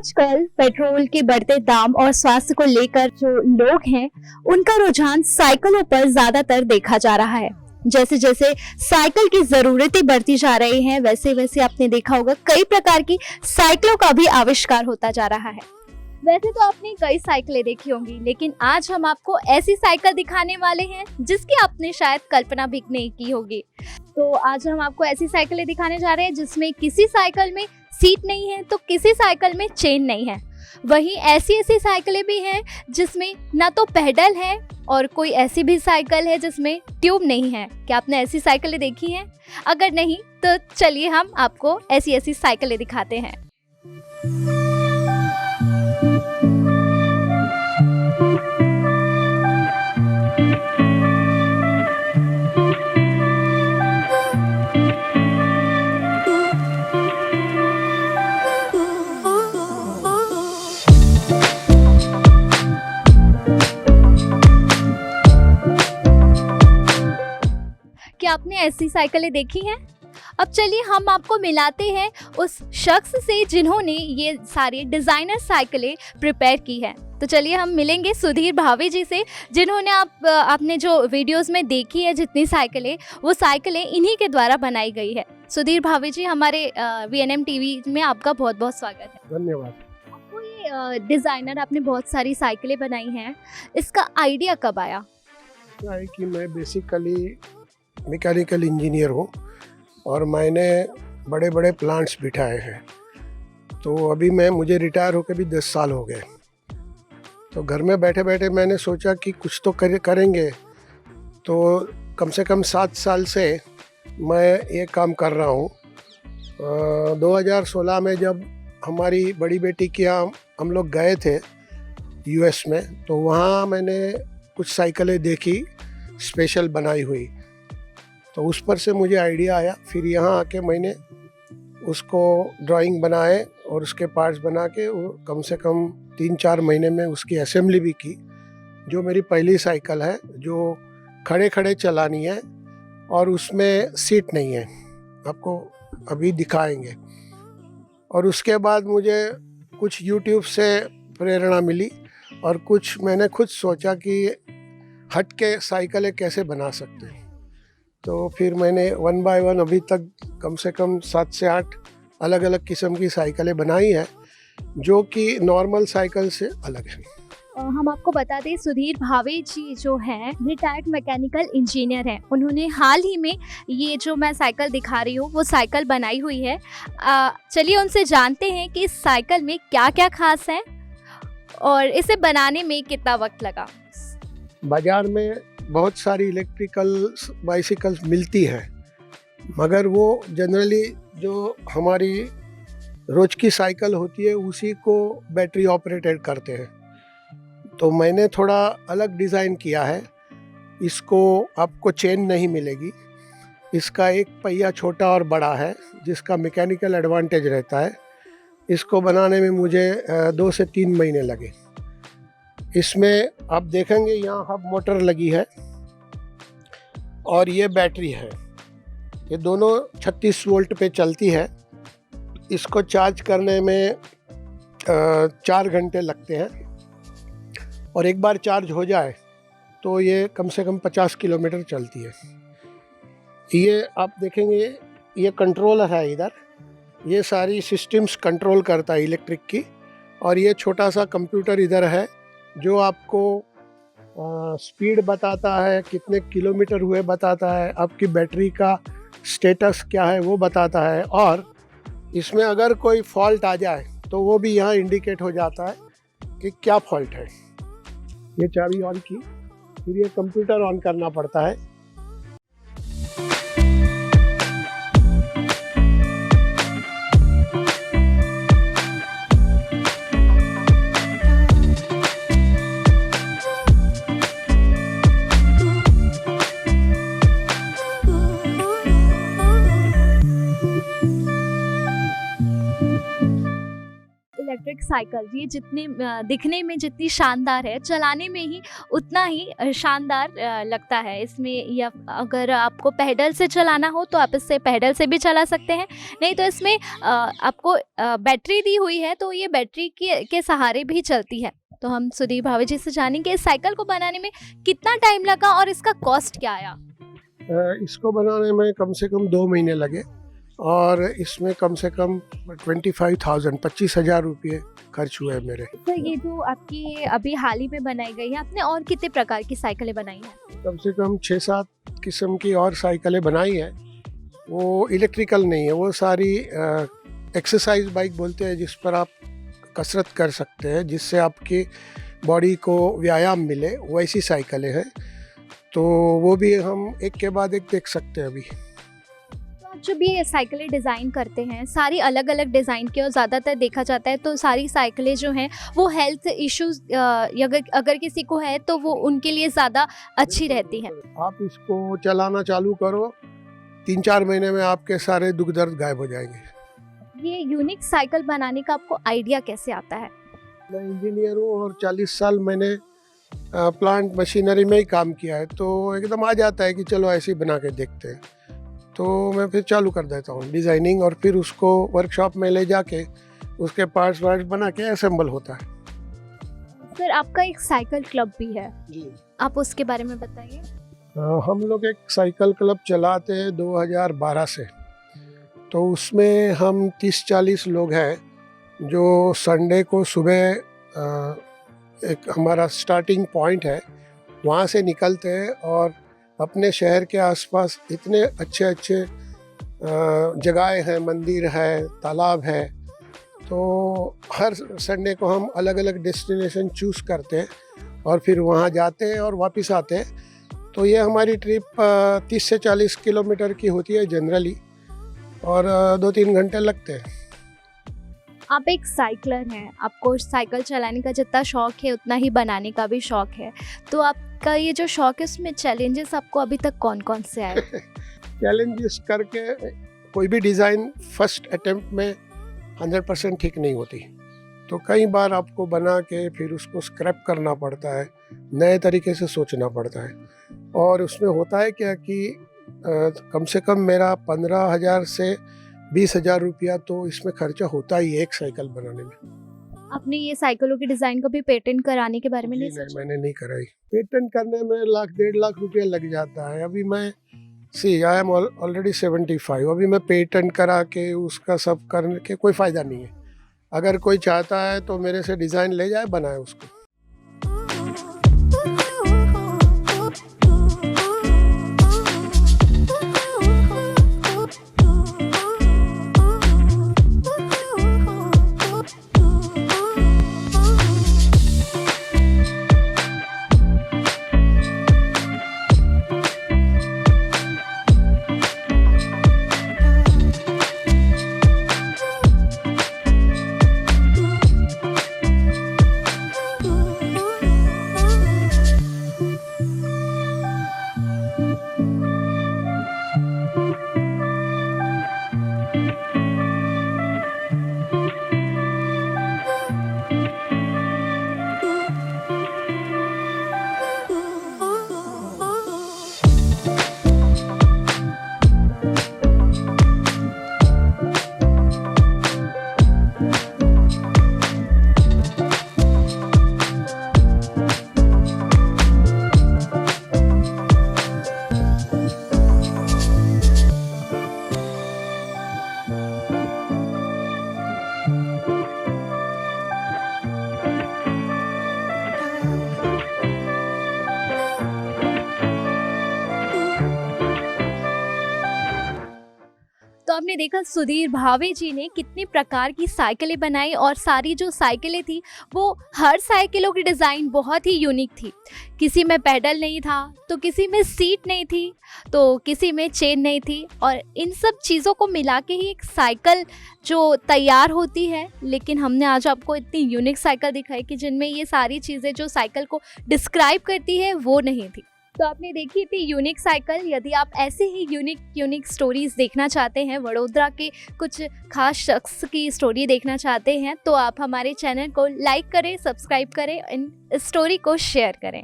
आजकल पेट्रोल के बढ़ते दाम और स्वास्थ्य को लेकर जो लोग हैं उनका रुझान साइकिलों पर ज्यादातर देखा जा रहा है। जैसे जैसे साइकिल की जरूरतें बढ़ती जा रही हैं वैसे वैसे आपने देखा होगा कई प्रकार की साइकिलों का भी आविष्कार होता जा रहा है। वैसे तो आपने कई साइकिलें देखी होंगी, लेकिन आज हम आपको ऐसी साइकिल दिखाने वाले हैं जिसकी आपने शायद कल्पना भी नहीं की होगी। तो आज हम आपको ऐसी साइकिलें दिखाने जा रहे हैं जिसमें किसी साइकिल में सीट नहीं है तो किसी साइकिल में चेन नहीं है। वहीं ऐसी ऐसी साइकिलें भी हैं जिसमें ना तो पेडल है और कोई ऐसी भी साइकिल है जिसमें ट्यूब नहीं है। क्या आपने ऐसी साइकिलें देखी हैं? अगर नहीं तो चलिए हम आपको ऐसी ऐसी साइकिलें दिखाते हैं। क्या आपने ऐसी साइकिलें देखी हैं? अब चलिए हम आपको मिलाते हैं उस शख्स से जिन्होंने ये सारी डिज़ाइनर साइकिलें प्रिपेयर की है। तो चलिए हम मिलेंगे सुधीर भावे जी से, जिन्होंने आपने जो वीडियोस में देखी है जितनी साइकिलें, वो साइकिलें इन्हीं के द्वारा बनाई गई है। सुधीर भावे जी, हमारे VNM टीवी में आपका बहुत बहुत स्वागत है। धन्यवाद। आपको ये डिज़ाइनर आपने बहुत सारी साइकिलें बनाई हैं, इसका आइडिया कब आया? क्या है कि मैं बेसिकली मैकेनिकल इंजीनियर हूँ और मैंने बड़े बड़े प्लांट्स बिठाए हैं। तो अभी मुझे रिटायर होकर भी 10 साल हो गए। तो घर में बैठे बैठे मैंने सोचा कि कुछ तो करेंगे। तो कम से कम 7 साल से मैं ये काम कर रहा हूँ। 2016 में जब हमारी बड़ी बेटी के यहाँ हम लोग गए थे US में, तो वहाँ मैंने कुछ साइकिलें देखी स्पेशल बनाई हुई। तो उस पर से मुझे आइडिया आया। फिर यहाँ आके मैंने उसको ड्राइंग बनाए और उसके पार्ट्स बना के वो कम से कम 3-4 महीने में उसकी असेंबली भी की। जो मेरी पहली साइकिल है, जो खड़े खड़े चलानी है और उसमें सीट नहीं है, आपको अभी दिखाएंगे। और उसके बाद मुझे कुछ YouTube से प्रेरणा मिली और कुछ मैंने खुद सोचा कि हट के साइकिलें कैसे बना सकते हैं। तो फिर मैंने 1 बाय 1 अभी तक कम से कम 7 से 8 अलग अलग किस्म की साइकिलें बनाई हैं, जो कि नॉर्मल साइकिल से अलग है। हम आपको बता दें, सुधीर भावे जी जो हैं रिटायर्ड मैकेनिकल इंजीनियर हैं। उन्होंने हाल ही में ये जो मैं साइकिल दिखा रही हूँ वो साइकिल बनाई हुई है। चलिए उनसे जानते हैं कि इस साइकिल में क्या क्या खास है और इसे बनाने में कितना वक्त लगा। बाज़ार में बहुत सारी इलेक्ट्रिकल बाइसिकल्स मिलती हैं, मगर वो जनरली जो हमारी रोज की साइकिल होती है उसी को बैटरी ऑपरेटेड करते हैं। तो मैंने थोड़ा अलग डिज़ाइन किया है। इसको आपको चेन नहीं मिलेगी। इसका एक पहिया छोटा और बड़ा है, जिसका मैकेनिकल एडवांटेज रहता है। इसको बनाने में मुझे 2 से 3 महीने लगे। इसमें आप देखेंगे यहाँ हब मोटर लगी है और ये बैटरी है। ये दोनों 36 वोल्ट पे चलती है। इसको चार्ज करने में 4 घंटे लगते हैं और एक बार चार्ज हो जाए तो ये कम से कम 50 किलोमीटर चलती है। ये आप देखेंगे, ये कंट्रोलर है इधर। ये सारी सिस्टम्स कंट्रोल करता है इलेक्ट्रिक की। और ये छोटा सा कंप्यूटर इधर है जो आपको स्पीड बताता है, कितने किलोमीटर हुए बताता है, आपकी बैटरी का स्टेटस क्या है वो बताता है। और इसमें अगर कोई फॉल्ट आ जाए तो वो भी यहाँ इंडिकेट हो जाता है कि क्या फॉल्ट है। ये चाबी ऑन की, फिर ये कंप्यूटर ऑन करना पड़ता है। इलेक्ट्रिक इलेक्ट्रिक साइकिल ये जितने दिखने में जितनी शानदार है, चलाने में ही उतना ही शानदार लगता है। इसमें या अगर आपको पैडल से चलाना हो तो आप इससे पैडल से भी चला सकते हैं, नहीं तो इसमें आपको बैटरी दी हुई है तो ये बैटरी के सहारे भी चलती है। तो हम सुधीर भावे जी से जानेंगे इस साइकिल को बनाने में कितना टाइम लगा और इसका कॉस्ट क्या आया। इसको बनाने में कम से कम 2 महीने लगे और इसमें कम से कम 25,000 रुपये खर्च हुए मेरे। तो ये जो आपकी अभी हाल ही में बनाई गई है, आपने और कितने प्रकार की साइकिलें बनाई हैं? कम से कम 6-7 किस्म की और साइकिलें बनाई हैं। वो इलेक्ट्रिकल नहीं है, वो सारी एक्सरसाइज बाइक बोलते हैं, जिस पर आप कसरत कर सकते हैं, जिससे आपकी बॉडी को व्यायाम मिले, वैसी साइकिलें हैं। तो वो भी हम एक के बाद एक देख सकते हैं अभी। तो आप जो भी ये साइकिलें डिज़ाइन करते हैं सारी अलग अलग डिज़ाइन की, और ज़्यादातर देखा जाता है तो सारी साइकिलें जो हैं वो हेल्थ इश्यूज अगर किसी को है तो वो उनके लिए ज़्यादा अच्छी रहती हैं। आप इसको चलाना चालू करो, 3-4 महीने में आपके सारे दुख दर्द गायब हो जाएंगे। ये यूनिक साइकिल बनाने का आपको आइडिया कैसे आता है? मैं इंजीनियर हूँ और 40 साल मैंने प्लांट मशीनरी में ही काम किया है, तो एकदम आ जाता है कि चलो ऐसे ही बना के देखते हैं। तो मैं फिर चालू कर देता हूँ डिज़ाइनिंग, और फिर उसको वर्कशॉप में ले जाके उसके पार्ट्स वार्ट्स बना के असेंबल होता है। सर आपका एक साइकिल क्लब भी है जी, आप उसके बारे में बताइए। हम लोग एक साइकिल क्लब चलाते हैं 2012 से। तो उसमें हम 30-40 लोग हैं जो संडे को सुबह एक हमारा स्टार्टिंग पॉइंट है, वहाँ से निकलते हैं और अपने शहर के आसपास इतने अच्छे अच्छे जगहें हैं, मंदिर है, तालाब है, तो हर संडे को हम अलग अलग डेस्टिनेशन चूज़ करते हैं और फिर वहाँ जाते हैं और वापस आते हैं। तो ये हमारी ट्रिप 30 से 40 किलोमीटर की होती है जनरली, और 2-3 घंटे लगते हैं। आप एक साइकिलर हैं, आपको साइकिल चलाने का जितना शौक है उतना ही बनाने का भी शौक है, तो आपका ये जो शौक है उसमें चैलेंजेस आपको अभी तक कौन कौन से आए? चैलेंजेस करके कोई भी डिज़ाइन फर्स्ट अटेम्प्ट में 100% ठीक नहीं होती, तो कई बार आपको बना के फिर उसको स्क्रैप करना पड़ता है, नए तरीके से सोचना पड़ता है। और उसमें होता है क्या कि कम से कम मेरा 15,000 से 20,000 रुपया तो इसमें खर्चा होता ही है एक साइकिल बनाने में। आपने ये साइकिलों के डिज़ाइन को भी पेटेंट कराने के बारे में नहीं सोचा? मैंने नहीं कराई। पेटेंट करने में 1,00,000-1.5 लाख रुपया लग जाता है। अभी मैं आई एम ऑलरेडी 75, अभी मैं पेटेंट करा के उसका सब करने के कोई फ़ायदा नहीं है। अगर कोई चाहता है तो मेरे से डिज़ाइन ले जाए, बनाए उसको। तो आपने देखा सुधीर भावे जी ने कितनी प्रकार की साइकिलें बनाई, और सारी जो साइकिलें थी वो हर साइकिलों की डिज़ाइन बहुत ही यूनिक थी। किसी में पैडल नहीं था, तो किसी में सीट नहीं थी, तो किसी में चेन नहीं थी, और इन सब चीज़ों को मिला के ही एक साइकिल जो तैयार होती है। लेकिन हमने आज आपको इतनी यूनिक साइकिल दिखाई कि जिनमें ये सारी चीज़ें जो साइकिल को डिस्क्राइब करती है वो नहीं थी। तो आपने देखी थी यूनिक साइकिल। यदि आप ऐसे ही यूनिक स्टोरीज देखना चाहते हैं, वडोदरा के कुछ खास शख्स की स्टोरी देखना चाहते हैं, तो आप हमारे चैनल को लाइक करें, सब्सक्राइब करें, इन स्टोरी को शेयर करें।